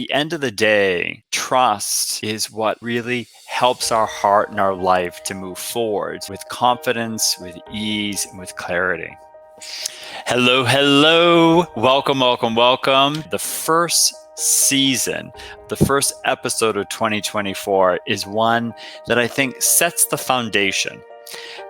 the end of the day, trust is what really helps our heart and our life to move forward with confidence, with ease, and with clarity. Hello, hello. Welcome, welcome, welcome. The first season, the first episode of 2024 is one that I think sets the foundation.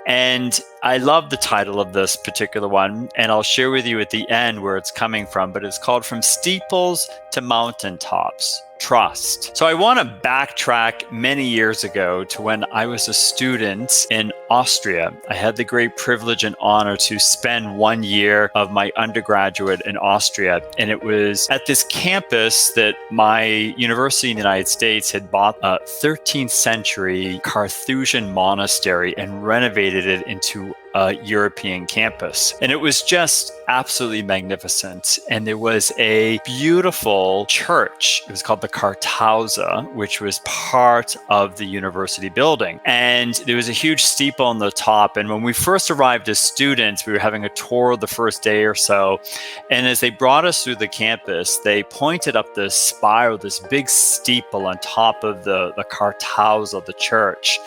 And I love the title of this particular one, and I'll share with you at the end where it's coming from, but it's called From Steeples to Mountaintops, Trust. So I want to backtrack many years ago to when I was a student in Austria. I had the great privilege and honor to spend 1 year of my undergraduate in Austria, and it was at this campus that my university in the United States had bought a 13th century Carthusian monastery and renovated it into a European campus. And it was just absolutely magnificent. And there was a beautiful church. It was called the Kartausa, which was part of the university building. And there was a huge steeple on the top. And when we first arrived as students, we were having a tour the first day or so. And as they brought us through the campus, they pointed up this spiral, this big steeple on top of the Kartausa, the church.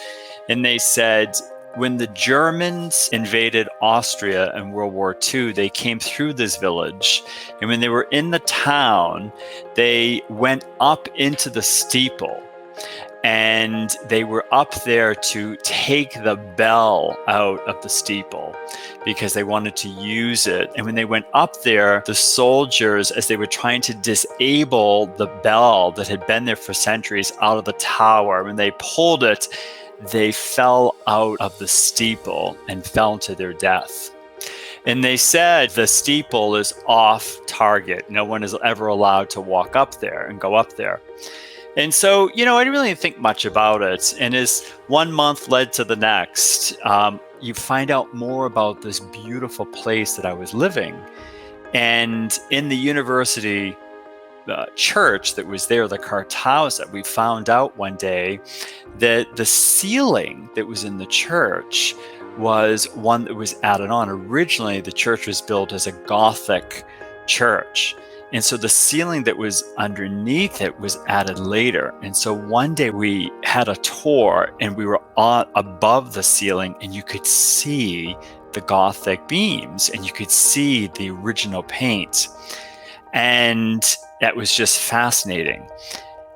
And they said, when the Germans invaded Austria in World War II, they came through this village. And when they were in the town, they went up into the steeple. And they were up there to take the bell out of the steeple because they wanted to use it. And when they went up there, the soldiers, as they were trying to disable the bell that had been there for centuries out of the tower, when they pulled it, they fell out of the steeple and fell to their death. And they said the steeple is off target. No one is ever allowed to walk up there and go up there. And so, I didn't really think much about it. And as 1 month led to the next, you find out more about this beautiful place that I was living. And in the university church that was there, the Kartausa, we found out one day that the ceiling that was in the church was one that was added on. Originally, the church was built as a Gothic church. And so the ceiling that was underneath it was added later. And so one day we had a tour and we were above the ceiling and you could see the Gothic beams and you could see the original paint. And that was just fascinating.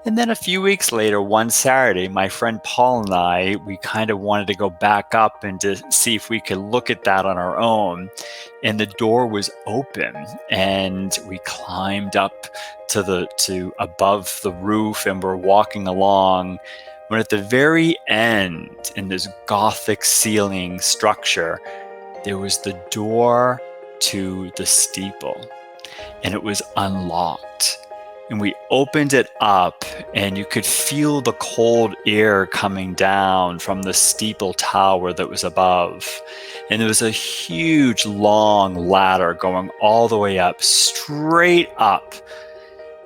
And then a few weeks later, one Saturday, my friend Paul and I, we kind of wanted to go back up and to see if we could look at that on our own. And the door was open and we climbed up to above the roof and we're walking along. When at the very end, in this Gothic ceiling structure, there was the door to the steeple. And it was unlocked. And we opened it up and you could feel the cold air coming down from the steeple tower that was above. And there was a huge long ladder going all the way up, straight up.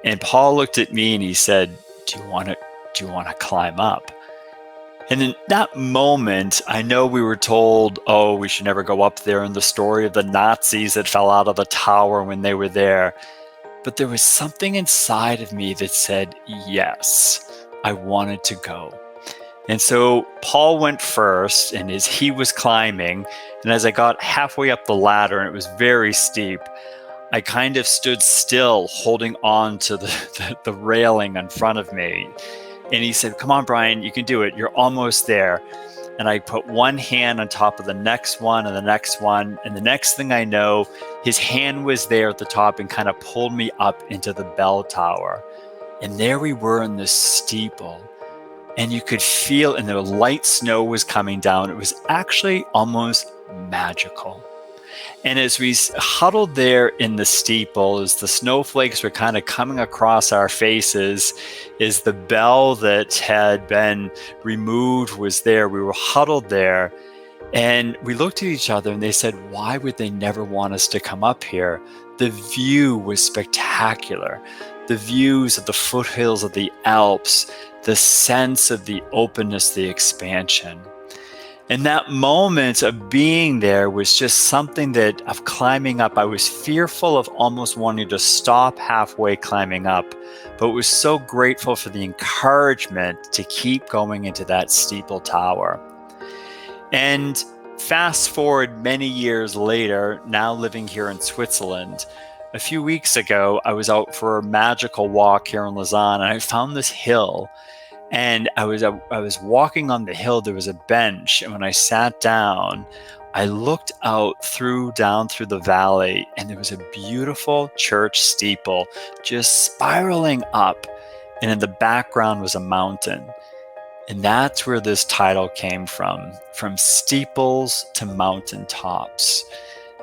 And Paul looked at me and he said, do you want to climb up? And in that moment, I know we were told, oh, we should never go up there, and the story of the Nazis that fell out of the tower when they were there. But there was something inside of me that said, yes, I wanted to go. And so Paul went first, and as he was climbing, and as I got halfway up the ladder, and it was very steep, I kind of stood still, holding on to the railing in front of me. And he said, come on, Brian, you can do it. You're almost there. And I put one hand on top of the next one and the next one. And the next thing I know, his hand was there at the top and kind of pulled me up into the bell tower. And there we were in this steeple. And you could feel, and the light snow was coming down. It was actually almost magical. And as we huddled there in the steeple, as the snowflakes were kind of coming across our faces, as the bell that had been removed was there, we were huddled there. And we looked at each other and they said, why would they never want us to come up here? The view was spectacular. The views of the foothills of the Alps, the sense of the openness, the expansion. And that moment of being there was just something of climbing up. I was fearful of almost wanting to stop halfway climbing up, but was so grateful for the encouragement to keep going into that steeple tower. And fast forward many years later, now living here in Switzerland, a few weeks ago, I was out for a magical walk here in Lausanne, and I found this hill. And I was walking on the hill. There was a bench, and when I sat down, I looked down through the valley, and there was a beautiful church steeple just spiraling up, and in the background was a mountain. And that's where this title came from steeples to mountaintops.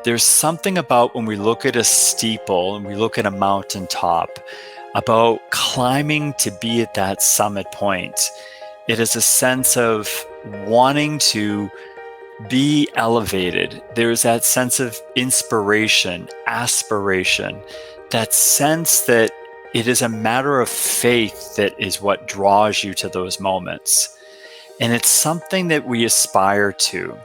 There's something about when we look at a steeple and we look at a mountaintop about climbing to be at that summit point. It is a sense of wanting to be elevated. There's that sense of inspiration, aspiration, that sense that it is a matter of faith that is what draws you to those moments. And it's something that we aspire to.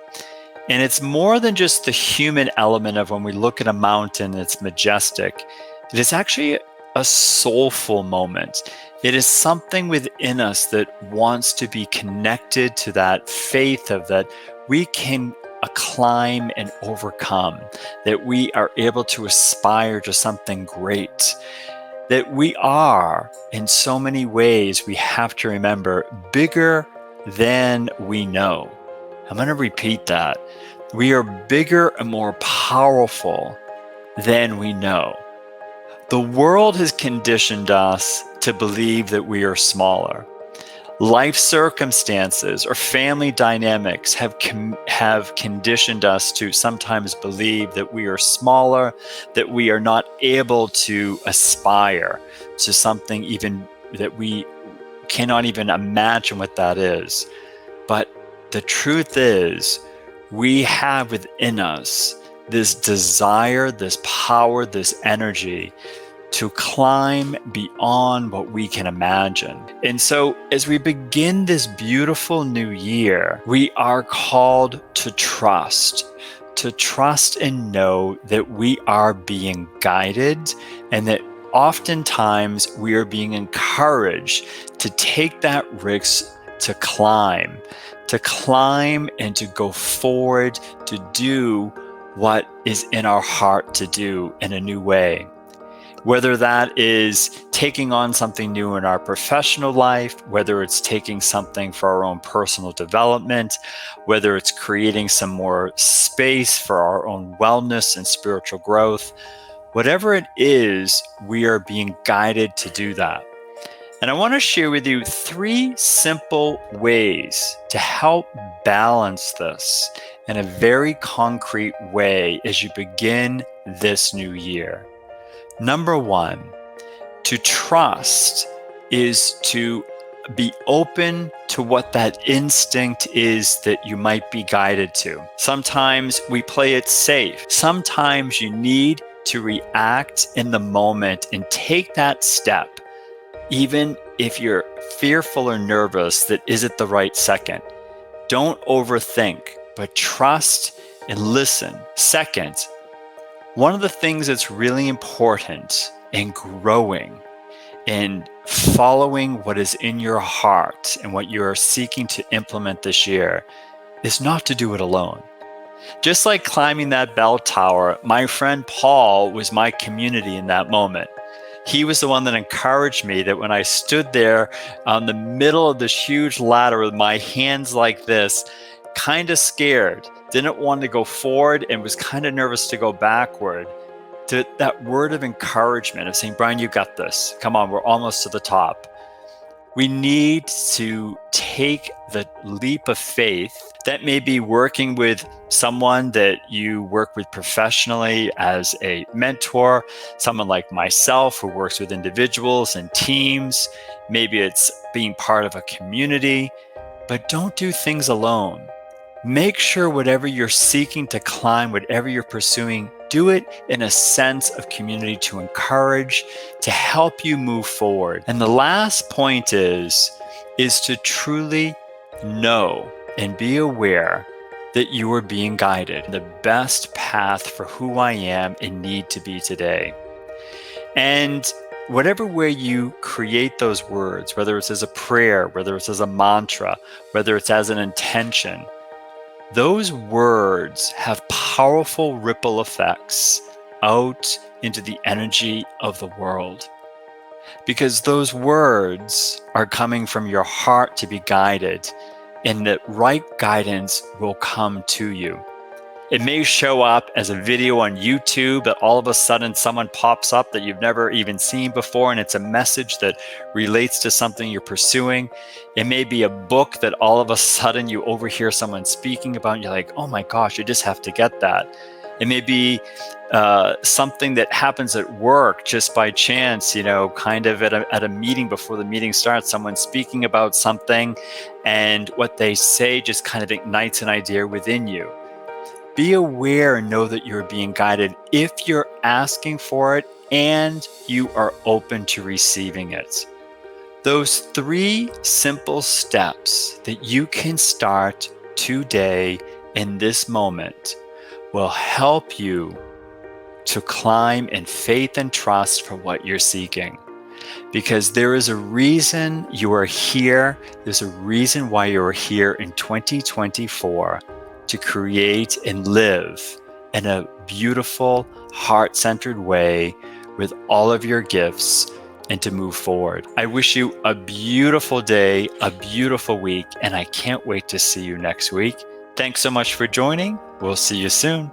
And it's more than just the human element of when we look at a mountain that's majestic. It is actually a soulful moment. It is something within us that wants to be connected to that faith of that we can climb and overcome, that we are able to aspire to something great, that we are, in so many ways, we have to remember, bigger than we know. I'm going to repeat that. We are bigger and more powerful than we know. The world has conditioned us to believe that we are smaller. Life circumstances or family dynamics have conditioned us to sometimes believe that we are smaller, that we are not able to aspire to something even that we cannot even imagine what that is. But the truth is, we have within us this desire, this power, this energy to climb beyond what we can imagine. And so as we begin this beautiful new year, we are called to trust and know that we are being guided, and that oftentimes we are being encouraged to take that risk to climb and to go forward, to do what is in our heart to do in a new way. Whether that is taking on something new in our professional life, whether it's taking something for our own personal development, whether it's creating some more space for our own wellness and spiritual growth, whatever it is, we are being guided to do that. And I want to share with you 3 simple ways to help balance this in a very concrete way as you begin this new year. Number 1, to trust is to be open to what that instinct is that you might be guided to. Sometimes we play it safe. Sometimes you need to react in the moment and take that step, even if you're fearful or nervous that is it the right second. Don't overthink, but trust and listen. Second, one of the things that's really important in growing and following what is in your heart and what you are seeking to implement this year is not to do it alone. Just like climbing that bell tower, my friend Paul was my community in that moment. He was the one that encouraged me, that when I stood there on the middle of this huge ladder with my hands like this, kind of scared, didn't want to go forward and was kind of nervous to go backward, to that word of encouragement of saying, Brian, you got this. Come on, we're almost to the top. We need to take the leap of faith. That may be working with someone that you work with professionally as a mentor, someone like myself who works with individuals and teams. Maybe it's being part of a community, but don't do things alone. Make sure whatever you're seeking to climb, whatever you're pursuing, do it in a sense of community to encourage, to help you move forward. And the last point is to truly know and be aware that you are being guided the best path for who I am and need to be today. And whatever way you create those words, whether it's as a prayer, whether it's as a mantra, whether it's as an intention, those words have powerful ripple effects out into the energy of the world. Because those words are coming from your heart to be guided, and the right guidance will come to you. It may show up as a video on YouTube that all of a sudden someone pops up that you've never even seen before, and it's a message that relates to something you're pursuing. It may be a book that all of a sudden you overhear someone speaking about, and you're like, oh my gosh, I just have to get that. It may be something that happens at work just by chance, kind of at a meeting before the meeting starts, someone speaking about something, and what they say just kind of ignites an idea within you. Be aware and know that you're being guided if you're asking for it and you are open to receiving it. Those 3 simple steps that you can start today in this moment will help you to climb in faith and trust for what you're seeking. Because there is a reason you are here. There's a reason why you're here in 2024. To create and live in a beautiful, heart-centered way with all of your gifts and to move forward. I wish you a beautiful day, a beautiful week, and I can't wait to see you next week. Thanks so much for joining. We'll see you soon.